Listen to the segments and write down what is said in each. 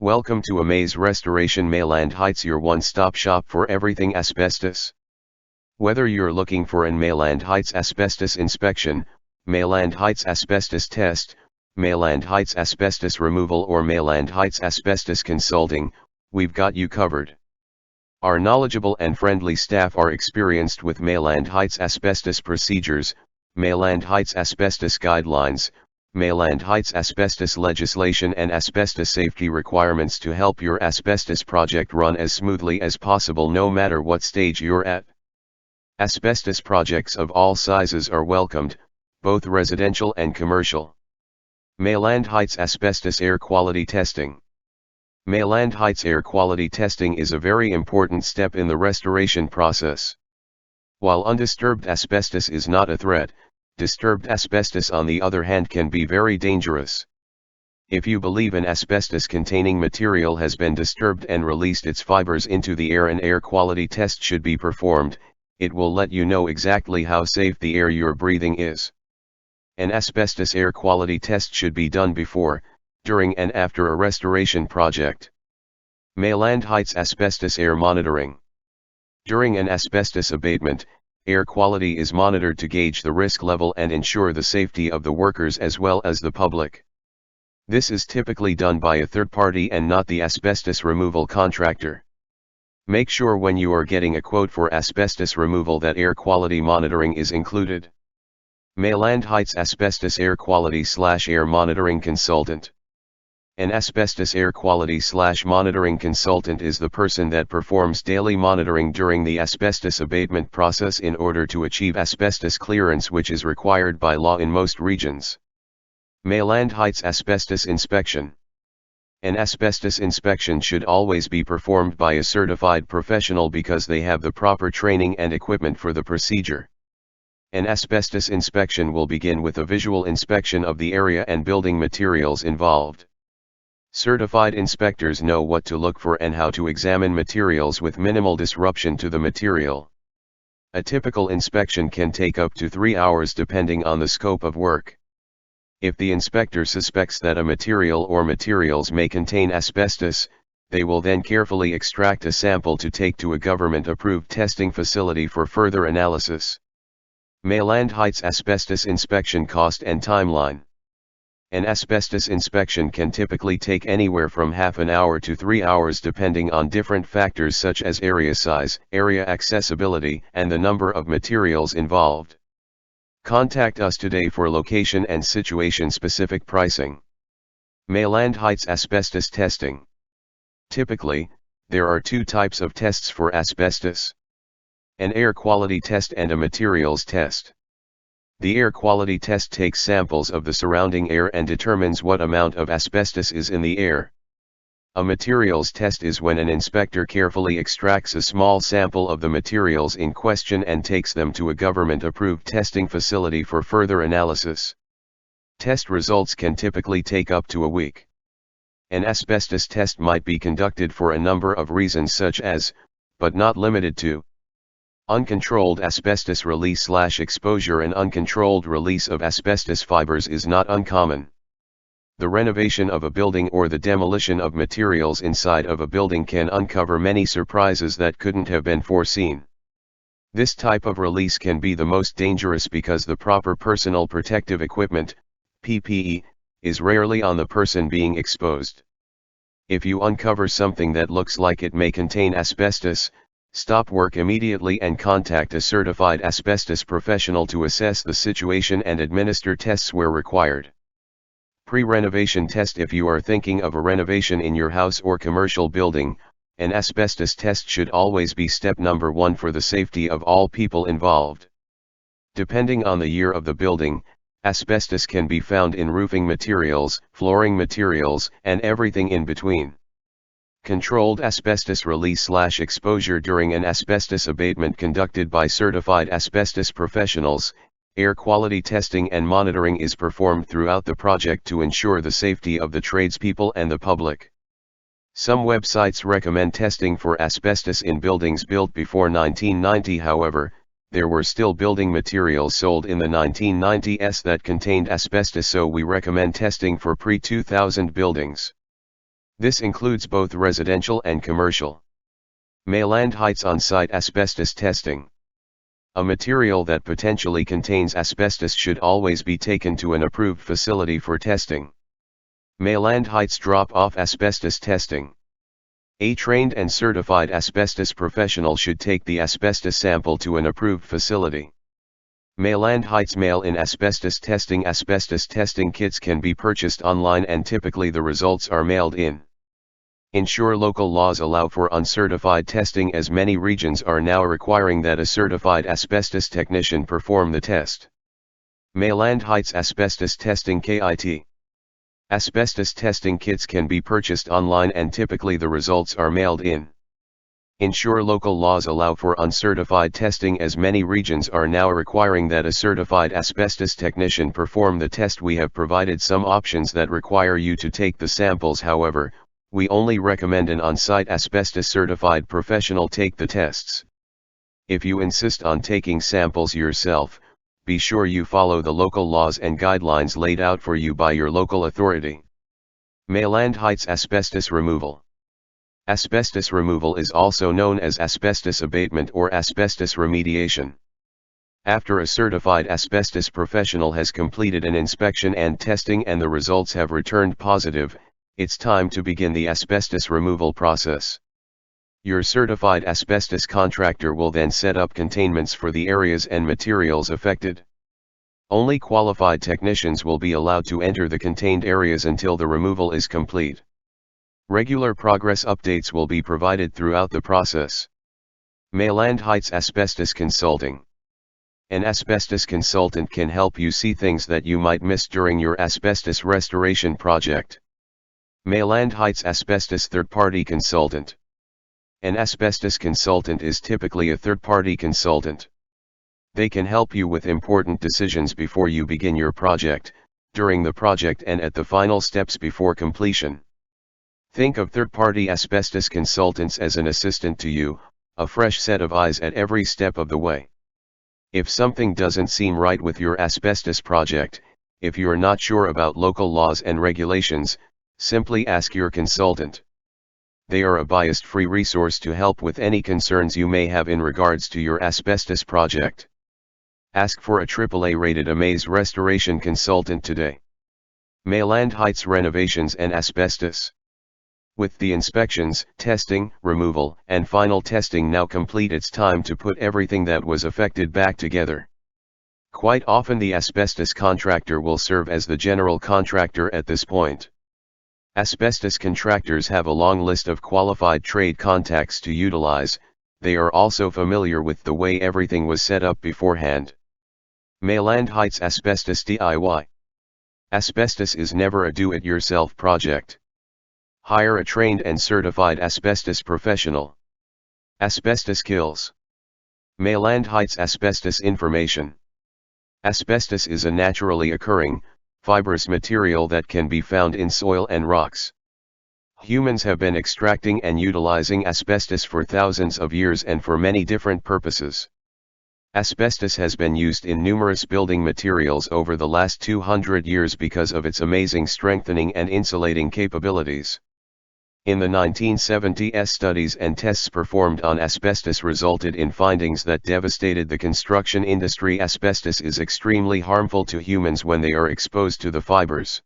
Welcome to Amaze Restoration Mayland Heights, your one-stop shop for everything asbestos. Whether you're looking for an Mayland Heights asbestos inspection, Mayland Heights asbestos test, Mayland Heights asbestos removal or Mayland Heights asbestos consulting, we've got you covered. Our knowledgeable and friendly staff are experienced with Mayland Heights asbestos procedures, Mayland Heights asbestos guidelines, Mayland Heights asbestos legislation and asbestos safety requirements to help your asbestos project run as smoothly as possible no matter what stage you're at. Asbestos projects of all sizes are welcomed, both residential and commercial. Mayland Heights Asbestos Air Quality Testing. Mayland Heights air quality testing is a very important step in the restoration process. While undisturbed asbestos is not a threat, disturbed asbestos on the other hand can be very dangerous. If you believe an asbestos-containing material has been disturbed and released its fibers into the air, an air quality test should be performed. It will let you know exactly how safe the air you're breathing is. An asbestos air quality test should be done before, during and after a restoration project. Mayland Heights Asbestos Air Monitoring. During an asbestos abatement, air quality is monitored to gauge the risk level and ensure the safety of the workers as well as the public. This is typically done by a third party and not the asbestos removal contractor. Make sure when you are getting a quote for asbestos removal that air quality monitoring is included. Mayland Heights Asbestos Air Quality/Air Monitoring Consultant. An asbestos air quality/monitoring consultant is the person that performs daily monitoring during the asbestos abatement process in order to achieve asbestos clearance, which is required by law in most regions. Mayland Heights Asbestos Inspection. An asbestos inspection should always be performed by a certified professional because they have the proper training and equipment for the procedure. An asbestos inspection will begin with a visual inspection of the area and building materials involved. Certified inspectors know what to look for and how to examine materials with minimal disruption to the material. A typical inspection can take up to 3 hours depending on the scope of work. If the inspector suspects that a material or materials may contain asbestos, they will then carefully extract a sample to take to a government-approved testing facility for further analysis. Mayland Heights Asbestos Inspection Cost and Timeline. An asbestos inspection can typically take anywhere from half an hour to 3 hours depending on different factors such as area size, area accessibility, and the number of materials involved. Contact us today for location and situation-specific pricing. Mayland Heights Asbestos Testing. Typically, there are two types of tests for asbestos: an air quality test and a materials test. The air quality test takes samples of the surrounding air and determines what amount of asbestos is in the air. A materials test is when an inspector carefully extracts a small sample of the materials in question and takes them to a government-approved testing facility for further analysis. Test results can typically take up to a week. An asbestos test might be conducted for a number of reasons such as, but not limited to, uncontrolled asbestos release/exposure. An uncontrolled release of asbestos fibers is not uncommon. The renovation of a building or the demolition of materials inside of a building can uncover many surprises that couldn't have been foreseen. This type of release can be the most dangerous because the proper personal protective equipment, PPE, is rarely on the person being exposed. If you uncover something that looks like it may contain asbestos, stop work immediately and contact a certified asbestos professional to assess the situation and administer tests where required. Pre-renovation test. If you are thinking of a renovation in your house or commercial building, an asbestos test should always be step number 1 for the safety of all people involved. Depending on the year of the building, asbestos can be found in roofing materials, flooring materials, and everything in between. Controlled asbestos release/exposure. During an asbestos abatement conducted by certified asbestos professionals, air quality testing and monitoring is performed throughout the project to ensure the safety of the tradespeople and the public. Some websites recommend testing for asbestos in buildings built before 1990. However, there were still building materials sold in the 1990s that contained asbestos, so we recommend testing for pre-2000 buildings. This includes both residential and commercial. Mayland Heights on-site asbestos testing. A material that potentially contains asbestos should always be taken to an approved facility for testing. Mayland Heights drop-off asbestos testing. A trained and certified asbestos professional should take the asbestos sample to an approved facility. Mayland Heights mail-in asbestos testing. Asbestos testing kits can be purchased online and typically the results are mailed in. Ensure local laws allow for uncertified testing, as many regions are now requiring that a certified asbestos technician perform the test. Mayland Heights Asbestos Testing KIT. Asbestos testing kits can be purchased online and typically the results are mailed in. Ensure local laws allow for uncertified testing, as many regions are now requiring that a certified asbestos technician perform the test. We have provided some options that require you to take the samples, however, we only recommend an on-site asbestos certified professional take the tests. If you insist on taking samples yourself, be sure you follow the local laws and guidelines laid out for you by your local authority. Mayland Heights Asbestos Removal. Asbestos removal is also known as asbestos abatement or asbestos remediation. After a certified asbestos professional has completed an inspection and testing and the results have returned positive, it's time to begin the asbestos removal process. Your certified asbestos contractor will then set up containments for the areas and materials affected. Only qualified technicians will be allowed to enter the contained areas until the removal is complete. Regular progress updates will be provided throughout the process. Mayland Heights Asbestos Consulting. An asbestos consultant can help you see things that you might miss during your asbestos restoration project. Mayland Heights Asbestos Third-Party Consultant. An asbestos consultant is typically a third-party consultant. They can help you with important decisions before you begin your project, during the project and at the final steps before completion. Think of third-party asbestos consultants as an assistant to you, a fresh set of eyes at every step of the way. If something doesn't seem right with your asbestos project, if you're not sure about local laws and regulations, simply ask your consultant. They are a bias-free resource to help with any concerns you may have in regards to your asbestos project. Ask for a AAA-rated Amaze restoration consultant today. Mayland Heights Renovations and Asbestos. With the inspections, testing, removal, and final testing now complete, it's time to put everything that was affected back together. Quite often the asbestos contractor will serve as the general contractor at this point. Asbestos contractors have a long list of qualified trade contacts to utilize. They are also familiar with the way everything was set up beforehand. Mayland Heights Asbestos DIY. Asbestos is never a do-it-yourself project. Hire a trained and certified asbestos professional. Asbestos kills. Mayland Heights Asbestos Information. Asbestos is a naturally occurring, fibrous material that can be found in soil and rocks. Humans have been extracting and utilizing asbestos for thousands of years and for many different purposes. Asbestos has been used in numerous building materials over the last 200 years because of its amazing strengthening and insulating capabilities. In the 1970s, studies and tests performed on asbestos resulted in findings that devastated the construction industry. Asbestos is extremely harmful to humans when they are exposed to the fibers.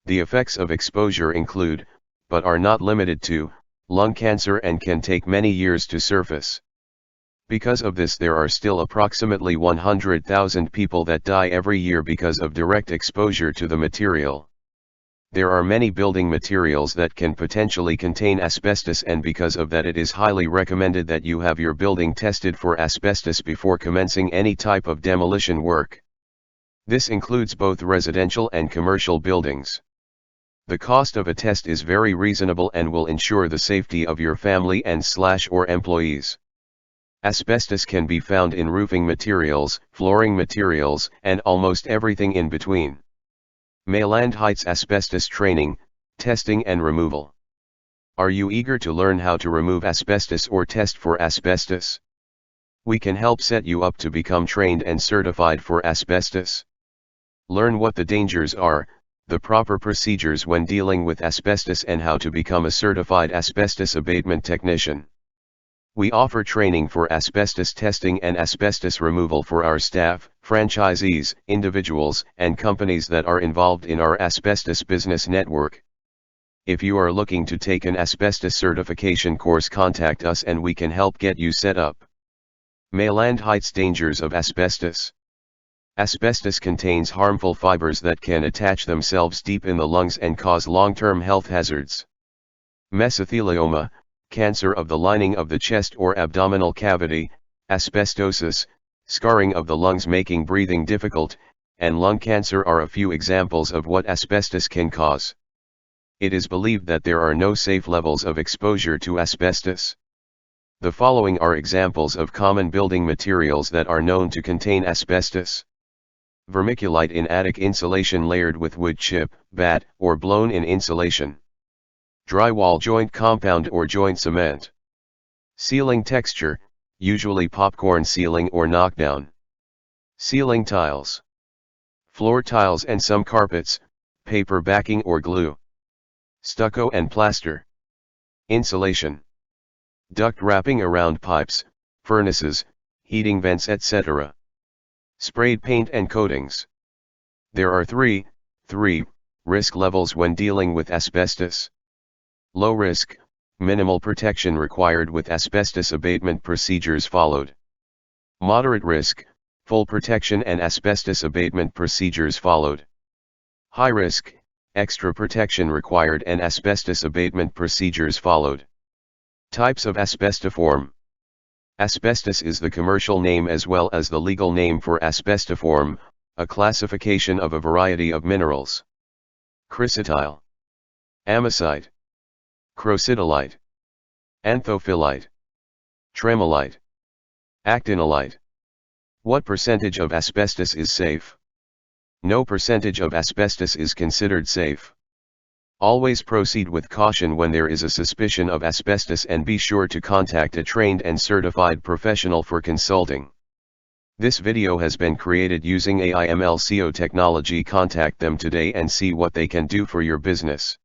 The effects of exposure include, but are not limited to, lung cancer and can take many years to surface. Because of this, there are still approximately 100,000 people that die every year because of direct exposure to the material. There are many building materials that can potentially contain asbestos, and because of that it is highly recommended that you have your building tested for asbestos before commencing any type of demolition work. This includes both residential and commercial buildings. The cost of a test is very reasonable and will ensure the safety of your family and/or employees. Asbestos can be found in roofing materials, flooring materials, and almost everything in between. Mayland Heights Asbestos Training, Testing and Removal. Are you eager to learn how to remove asbestos or test for asbestos? We can help set you up to become trained and certified for asbestos. Learn what the dangers are, the proper procedures when dealing with asbestos and how to become a certified asbestos abatement technician. We offer training for asbestos testing and asbestos removal for our staff, franchisees, individuals, and companies that are involved in our asbestos business network. If you are looking to take an asbestos certification course, contact us and we can help get you set up. Mayland Heights. Dangers of asbestos. Asbestos contains harmful fibers that can attach themselves deep in the lungs and cause long-term health hazards. Mesothelioma, cancer of the lining of the chest or abdominal cavity, asbestosis, scarring of the lungs making breathing difficult, and lung cancer are a few examples of what asbestos can cause. It is believed that there are no safe levels of exposure to asbestos. The following are examples of common building materials that are known to contain asbestos. Vermiculite in attic insulation layered with wood chip, batt, or blown-in insulation. Drywall joint compound or joint cement. Ceiling texture, usually popcorn ceiling or knockdown. Ceiling tiles. Floor tiles and some carpets, paper backing or glue. Stucco and plaster. Insulation. Duct wrapping around pipes, furnaces, heating vents, etc. Sprayed paint and coatings. There are three risk levels when dealing with asbestos. Low risk, minimal protection required with asbestos abatement procedures followed. Moderate risk, full protection and asbestos abatement procedures followed. High risk, extra protection required and asbestos abatement procedures followed. Types of asbestiform. Asbestos is the commercial name as well as the legal name for asbestiform, a classification of a variety of minerals. Chrysotile. Amazite. Crocidolite. Anthophyllite. Tremolite. Actinolite. What percentage of asbestos is safe? No percentage of asbestos is considered safe. Always proceed with caution when there is a suspicion of asbestos and be sure to contact a trained and certified professional for consulting. This video has been created using AI/ML/CO technology. Contact them today and see what they can do for your business.